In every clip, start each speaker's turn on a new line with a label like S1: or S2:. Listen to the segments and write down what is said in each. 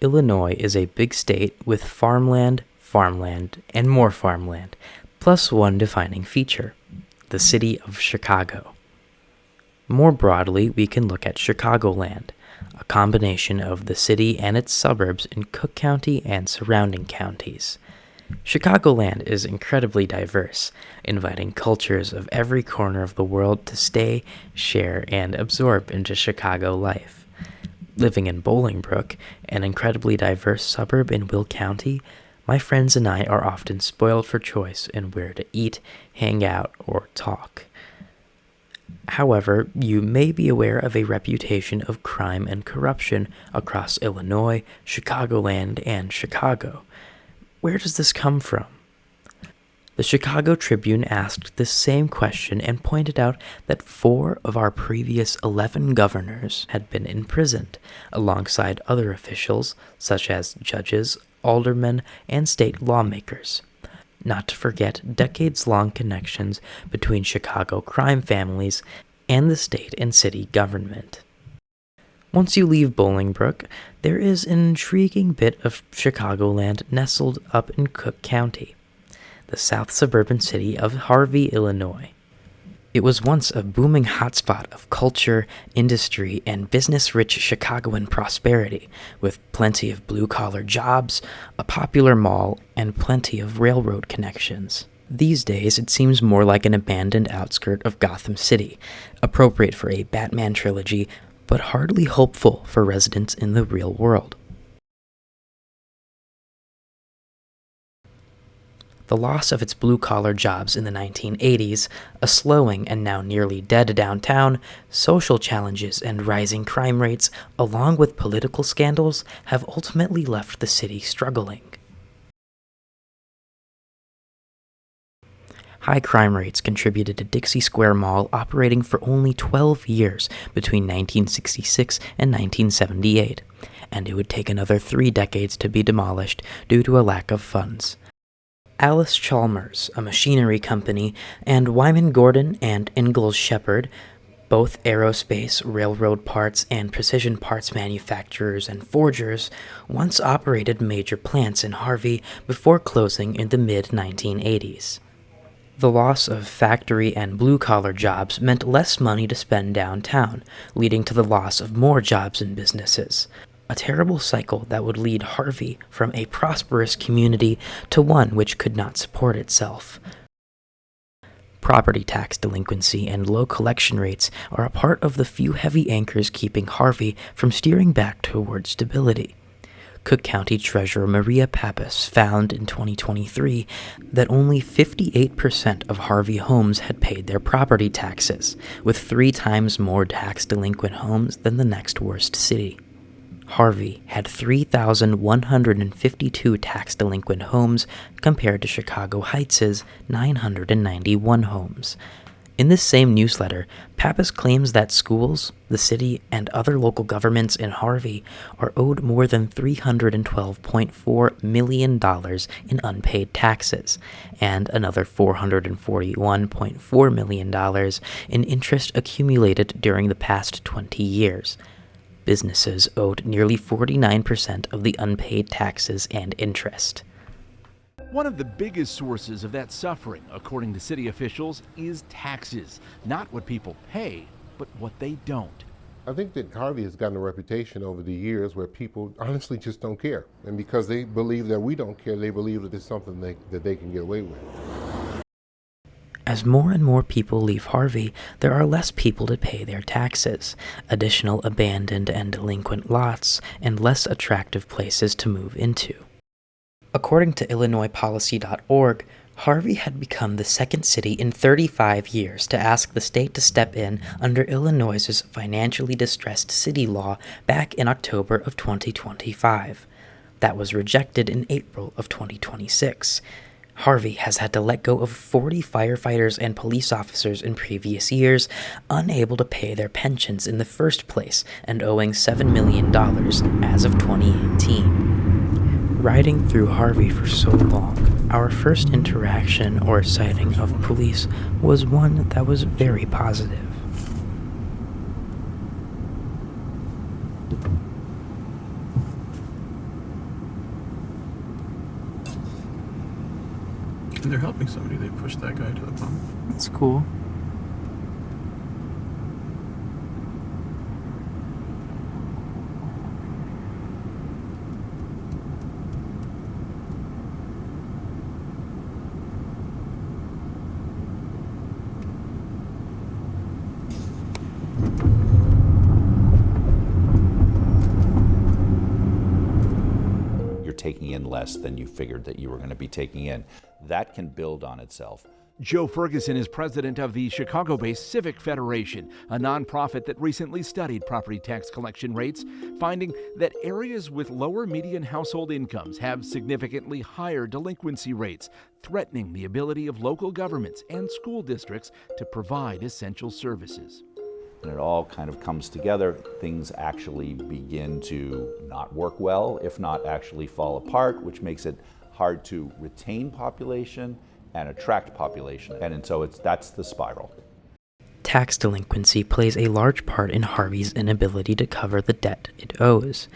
S1: Illinois is a big state with farmland, and more farmland, plus one defining feature: the city of Chicago. More broadly, we can look at Chicagoland, a combination of the city and its suburbs in Cook County and surrounding counties. Chicagoland is incredibly diverse, inviting cultures of every corner of the world to stay, share, and absorb into Chicago life. Living in Bolingbrook, an incredibly diverse suburb in Will County, my friends and I are often spoiled for choice in where to eat, hang out, or talk. However, you may be aware of a reputation of crime and corruption across Illinois, Chicagoland, and Chicago. Where does this come from? The Chicago Tribune asked this same question and pointed out that 4 of our previous 11 governors had been imprisoned, alongside other officials such as judges, aldermen, and state lawmakers. Not to forget decades-long connections between Chicago crime families and the state and city government. Once you leave Bolingbrook, there is an intriguing bit of Chicagoland nestled up in Cook County, the south suburban city of Harvey, Illinois. It was once a booming hotspot of culture, industry, and business-rich Chicagoan prosperity, with plenty of blue-collar jobs, a popular mall, and plenty of railroad connections. These days, it seems more like an abandoned outskirt of Gotham City, appropriate for a Batman trilogy, but hardly hopeful for residents in the real world. The loss of its blue-collar jobs in the 1980s, a slowing and now nearly dead downtown, social challenges and rising crime rates, along with political scandals, have ultimately left the city struggling. High crime rates contributed to Dixie Square Mall operating for only 12 years between 1966 and 1978, and it would take another 3 decades to be demolished due to a lack of funds. Alice Chalmers, a machinery company, and Wyman Gordon and Ingalls Shepard, both aerospace, railroad parts, and precision parts manufacturers and forgers, once operated major plants in Harvey before closing in the mid-1980s. The loss of factory and blue-collar jobs meant less money to spend downtown, leading to the loss of more jobs and businesses. A terrible cycle that would lead Harvey from a prosperous community to one which could not support itself. Property tax delinquency and low collection rates are a part of the few heavy anchors keeping Harvey from steering back toward stability. Cook County Treasurer Maria Pappas found in 2023 that only 58% of Harvey homes had paid their property taxes, with 3 times more tax-delinquent homes than the next worst city. Harvey had 3,152 tax-delinquent homes compared to Chicago Heights' 991 homes. In this same newsletter, Pappas claims that schools, the city, and other local governments in Harvey are owed more than $312.4 million in unpaid taxes, and another $441.4 million in interest accumulated during the past 20 years. Businesses owed nearly 49% of the unpaid taxes and interest.
S2: One of the biggest sources of that suffering, according to city officials, is taxes. Not what people pay, but what they don't.
S3: I think that Harvey has gotten a reputation over the years where people honestly just don't care. And because they believe that we don't care, they believe that it's something that they can get away with.
S1: As more and more people leave Harvey, there are less people to pay their taxes, additional abandoned and delinquent lots, and less attractive places to move into. According to IllinoisPolicy.org, Harvey had become the second city in 35 years to ask the state to step in under Illinois' financially distressed city law back in October of 2025. That was rejected in April of 2026. Harvey has had to let go of 40 firefighters and police officers in previous years, unable to pay their pensions in the first place and owing $7 million as of 2018. Riding through Harvey for so long, our first interaction or sighting of police was one that was very positive.
S4: And they're helping somebody. They pushed that guy to the pump.
S1: That's cool.
S5: Taking in less than you figured that you were going to be taking in. That can build on itself.
S2: Joe Ferguson is president of the Chicago-based Civic Federation, a nonprofit that recently studied property tax collection rates, finding that areas with lower median household incomes have significantly higher delinquency rates, threatening the ability of local governments and school districts to provide essential services.
S5: And it all kind of comes together. Things actually begin to not work well, if not actually fall apart, which makes it hard to retain population and attract population. And so that's the spiral.
S1: Tax delinquency plays a large part in Harvey's inability to cover the debt it owes.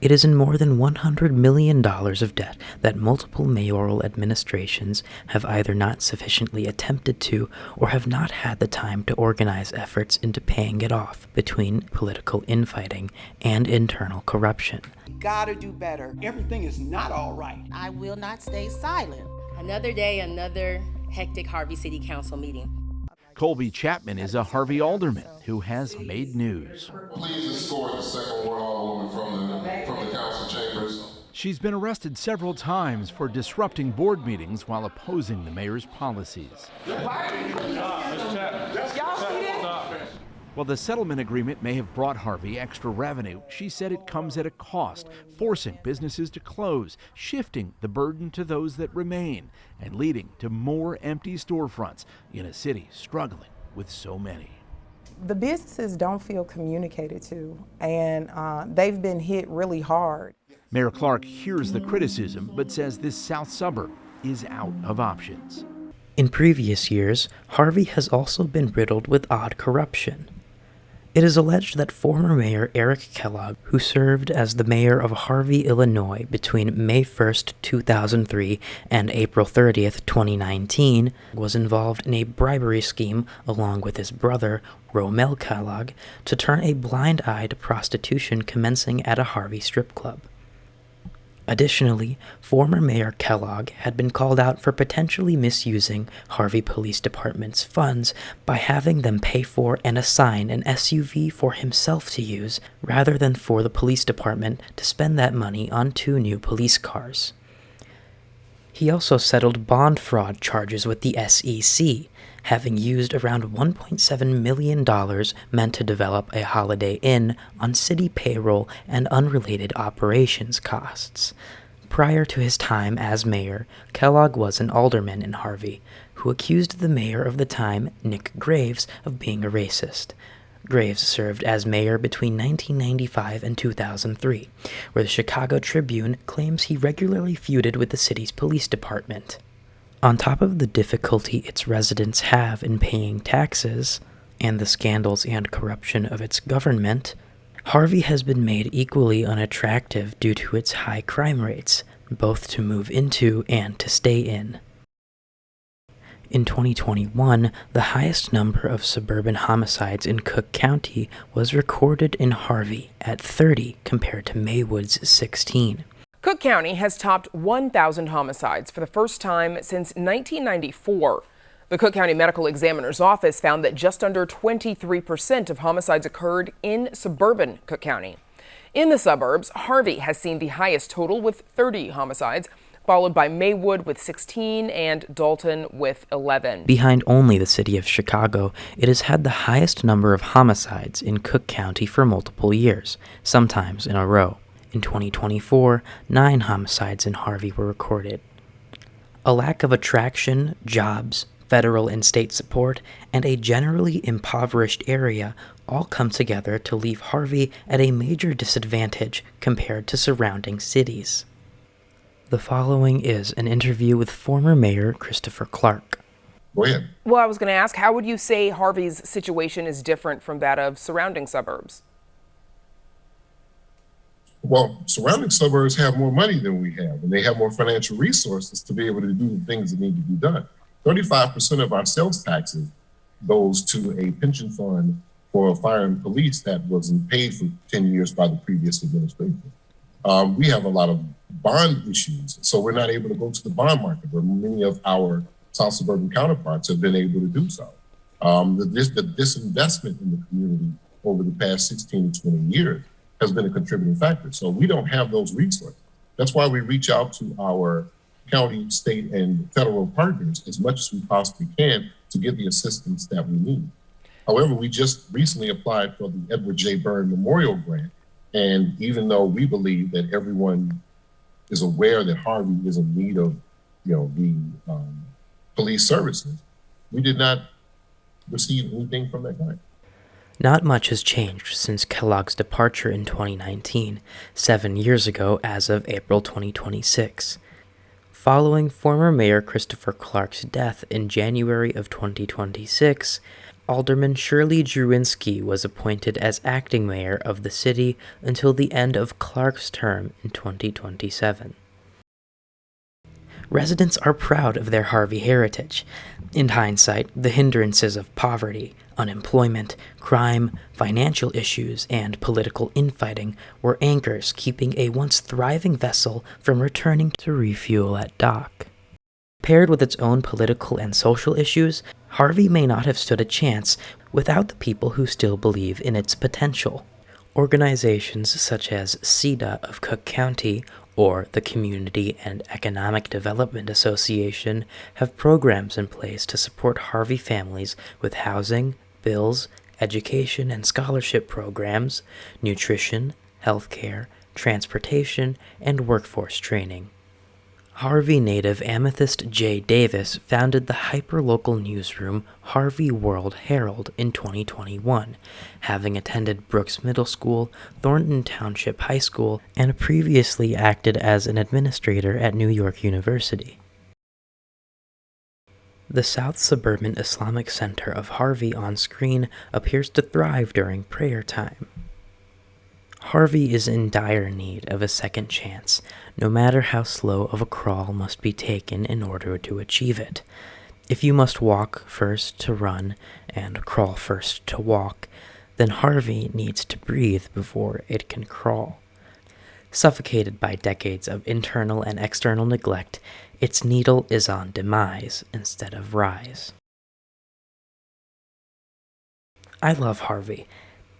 S1: It is in more than $100 million of debt that multiple mayoral administrations have either not sufficiently attempted to or have not had the time to organize efforts into paying it off between political infighting and internal corruption.
S6: Gotta do better. Everything is not all right.
S7: I will not stay silent. Another day, another hectic Harvey City Council meeting.
S2: Colby Chapman is a Harvey alderman who has made news.
S3: Please escort the second ward alderwoman from the council chambers.
S2: She's been arrested several times for disrupting board meetings while opposing the mayor's policies. While the settlement agreement may have brought Harvey extra revenue, she said it comes at a cost, forcing businesses to close, shifting the burden to those that remain, and leading to more empty storefronts in a city struggling with so many.
S8: The businesses don't feel communicated to, and they've been hit really hard.
S2: Mayor Clark hears the criticism, but says this south suburb is out of options.
S1: In previous years, Harvey has also been riddled with odd corruption. It is alleged that former Mayor Eric Kellogg, who served as the mayor of Harvey, Illinois between May 1st, 2003 and April 30th, 2019, was involved in a bribery scheme along with his brother, Romel Kellogg, to turn a blind eye to prostitution commencing at a Harvey strip club. Additionally, former Mayor Kellogg had been called out for potentially misusing Harvey Police Department's funds by having them pay for and assign an SUV for himself to use rather than for the police department to spend that money on 2 new police cars. He also settled bond fraud charges with the SEC, having used around $1.7 million meant to develop a Holiday Inn on city payroll and unrelated operations costs. Prior to his time as mayor, Kellogg was an alderman in Harvey, who accused the mayor of the time, Nick Graves, of being a racist. Graves served as mayor between 1995 and 2003, where the Chicago Tribune claims he regularly feuded with the city's police department. On top of the difficulty its residents have in paying taxes, and the scandals and corruption of its government, Harvey has been made equally unattractive due to its high crime rates, both to move into and to stay in. In 2021, the highest number of suburban homicides in Cook County was recorded in Harvey at 30 compared to Maywood's 16.
S9: Cook County has topped 1,000 homicides for the first time since 1994. The Cook County Medical Examiner's Office found that just under 23% of homicides occurred in suburban Cook County. In the suburbs, Harvey has seen the highest total with 30 homicides, followed by Maywood with 16 and Dalton with 11.
S1: Behind only the city of Chicago, it has had the highest number of homicides in Cook County for multiple years, sometimes in a row. In 2024, 9 homicides in Harvey were recorded. A lack of attraction, jobs, federal and state support, and a generally impoverished area all come together to leave Harvey at a major disadvantage compared to surrounding cities. The following is an interview with former Mayor Christopher Clark.
S3: Go ahead.
S9: Well, I was going to ask, how would you say Harvey's situation is different from that of surrounding suburbs?
S3: Well, surrounding suburbs have more money than we have, and they have more financial resources to be able to do the things that need to be done. 35% of our sales taxes goes to a pension fund for fire and police that wasn't paid for 10 years by the previous administration. We have a lot of bond issues, so we're not able to go to the bond market where many of our South suburban counterparts have been able to do so. The disinvestment in the community over the past 16 to 20 years has been a contributing factor. So we don't have those resources. That's why we reach out to our county, state, and federal partners as much as we possibly can to get the assistance that we need. However, we just recently applied for the Edward J. Byrne Memorial Grant. And even though we believe that everyone is aware that Harvey is in need of, the police services, we did not receive anything from that grant.
S1: Not much has changed since Kellogg's departure in 2019, 7 years ago as of April 2026. Following former Mayor Christopher Clark's death in January of 2026, Alderman Shirley Drewinski was appointed as acting mayor of the city until the end of Clark's term in 2027. Residents are proud of their Harvey heritage. In hindsight, the hindrances of poverty, unemployment, crime, financial issues, and political infighting were anchors keeping a once thriving vessel from returning to refuel at dock. Paired with its own political and social issues, Harvey may not have stood a chance without the people who still believe in its potential. Organizations such as CEDA of Cook County or the Community and Economic Development Association have programs in place to support Harvey families with housing, bills, education and scholarship programs, nutrition, healthcare, transportation, and workforce training. Harvey native Amethyst J. Davis founded the hyperlocal newsroom Harvey World Herald in 2021, having attended Brooks Middle School, Thornton Township High School, and previously acted as an administrator at New York University. The South Suburban Islamic Center of Harvey on screen appears to thrive during prayer time. Harvey is in dire need of a second chance, no matter how slow of a crawl must be taken in order to achieve it. If you must walk first to run and crawl first to walk, then Harvey needs to breathe before it can crawl. Suffocated by decades of internal and external neglect, its needle is on demise instead of rise. I love Harvey.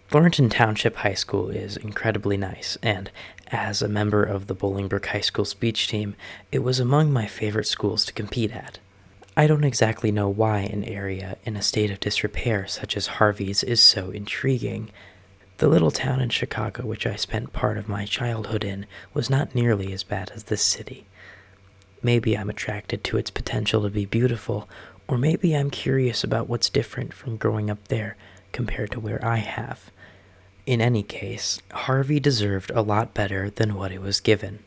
S1: Thornton Township High School is incredibly nice, and as a member of the Bolingbrook High School speech team, it was among my favorite schools to compete at. I don't exactly know why an area in a state of disrepair such as Harvey's is so intriguing. The little town in Chicago which I spent part of my childhood in was not nearly as bad as this city. Maybe I'm attracted to its potential to be beautiful, or maybe I'm curious about what's different from growing up there compared to where I have. In any case, Harvey deserved a lot better than what it was given.